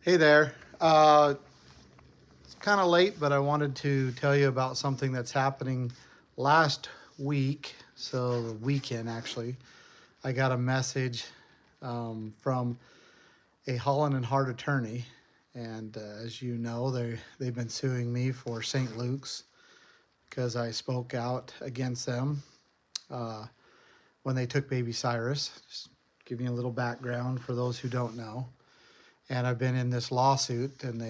Hey there. It's kind of late, but I wanted to tell you about something that's happening last week. So, the weekend actually. I got a message from a Holland and Hart attorney. And as you know, they've been suing me for St. Luke's because I spoke out against them uh, when they took baby Cyrus. Just giving you a little background for those who don't know. And I've been in this lawsuit, and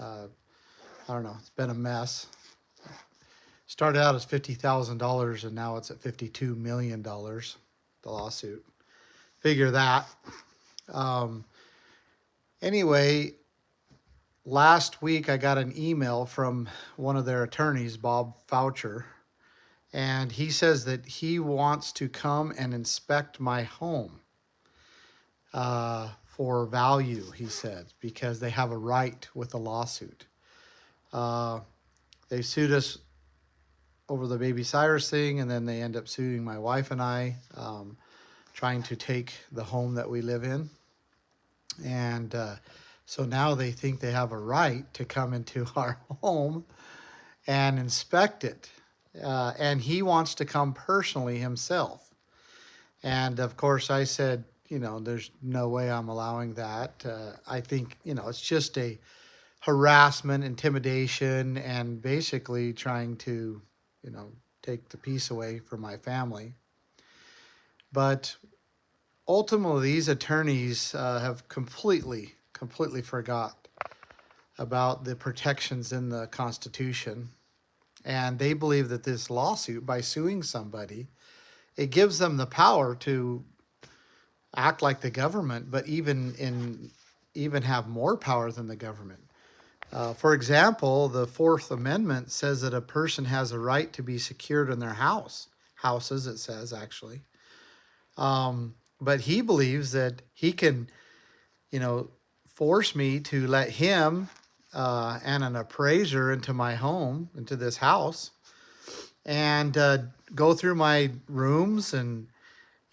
uh, I don't know, it's been a mess. Started out as $50,000, and now it's at $52 million. The lawsuit. Figure that. Um, anyway, last week I got an email from one of their attorneys, Bob Faucher, and he says that he wants to come and inspect my home for value. He said because they have a right with the lawsuit. Uh, they sued us over the baby Cyrus thing, and then they end up suing my wife and I, trying to take the home that we live in. And so now they think they have a right to come into our home and inspect it. And he wants to come personally himself. And of course, I said, there's no way I'm allowing that. I think, it's just a harassment, intimidation, and basically trying to, take the peace away from my family. But ultimately, these attorneys have completely forgot about the protections in the Constitution. And they believe that this lawsuit, by suing somebody, it gives them the power to act like the government, but even have more power than the government. For example, the Fourth Amendment says that a person has a right to be secured in their houses, it says actually. But he believes that he can, force me to let him and an appraiser into my home, into this house, and go through my rooms and,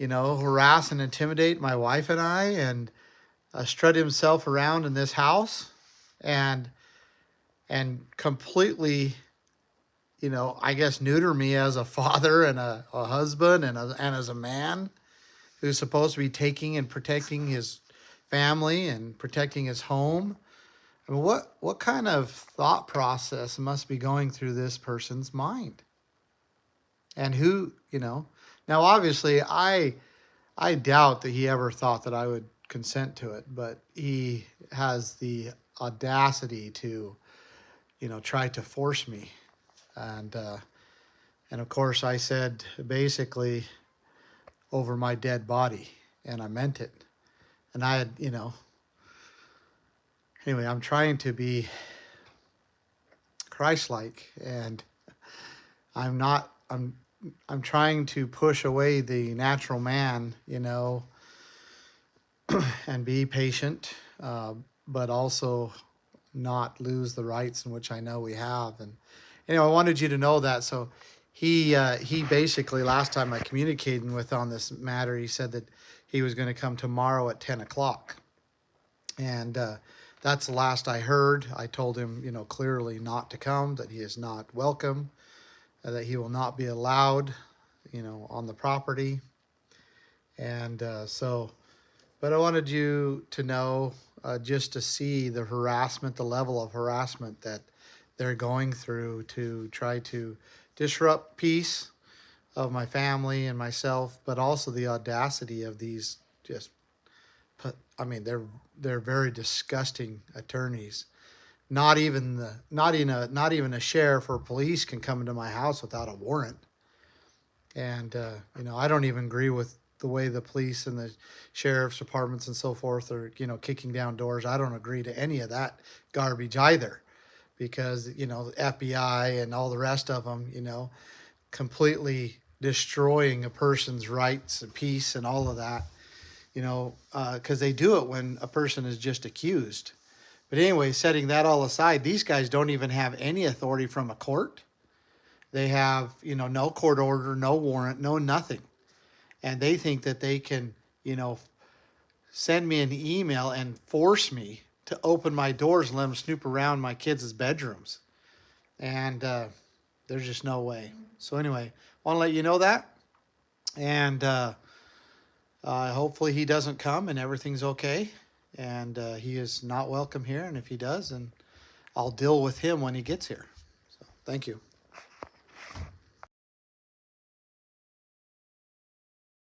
harass and intimidate my wife and I, and strut himself around in this house, and completely, I guess neuter me as a father and a husband and as a man who's supposed to be taking and protecting his family and protecting his home. I mean, what kind of thought process must be going through this person's mind? And who, now obviously I doubt that he ever thought that I would consent to it, but he has the audacity to, try to force me. And of course I said basically over my dead body, and I meant it. And I had, anyway, I'm trying to be Christ-like, and I'm trying to push away the natural man, and be patient, but also not lose the rights in which I know we have. And I wanted you to know that. So he basically, last time I communicated with on this matter, he said that he was going to come tomorrow at 10 o'clock. And that's the last I heard. I told him, clearly not to come, that he is not welcome, that he will not be allowed, on the property. And but I wanted you to know, just to see the harassment, the level of harassment that they're going through to try to disrupt peace of my family and myself, but also the audacity of these they're very disgusting attorneys. Not even a sheriff or police can come into my house without a warrant. And I don't even agree with the way the police and the sheriff's departments and so forth are, kicking down doors. I don't agree to any of that garbage either, because, the FBI and all the rest of them, completely destroying a person's rights and peace and all of that, because they do it when a person is just accused. But anyway, setting that all aside, these guys don't even have any authority from a court. They have, no court order, no warrant, no nothing. And they think that they can, send me an email and force me to open my doors and let him snoop around my kids' bedrooms. And there's just no way. So anyway, I want to let you know that. And hopefully he doesn't come and everything's okay. And he is not welcome here. And if he does, then I'll deal with him when he gets here. So thank you.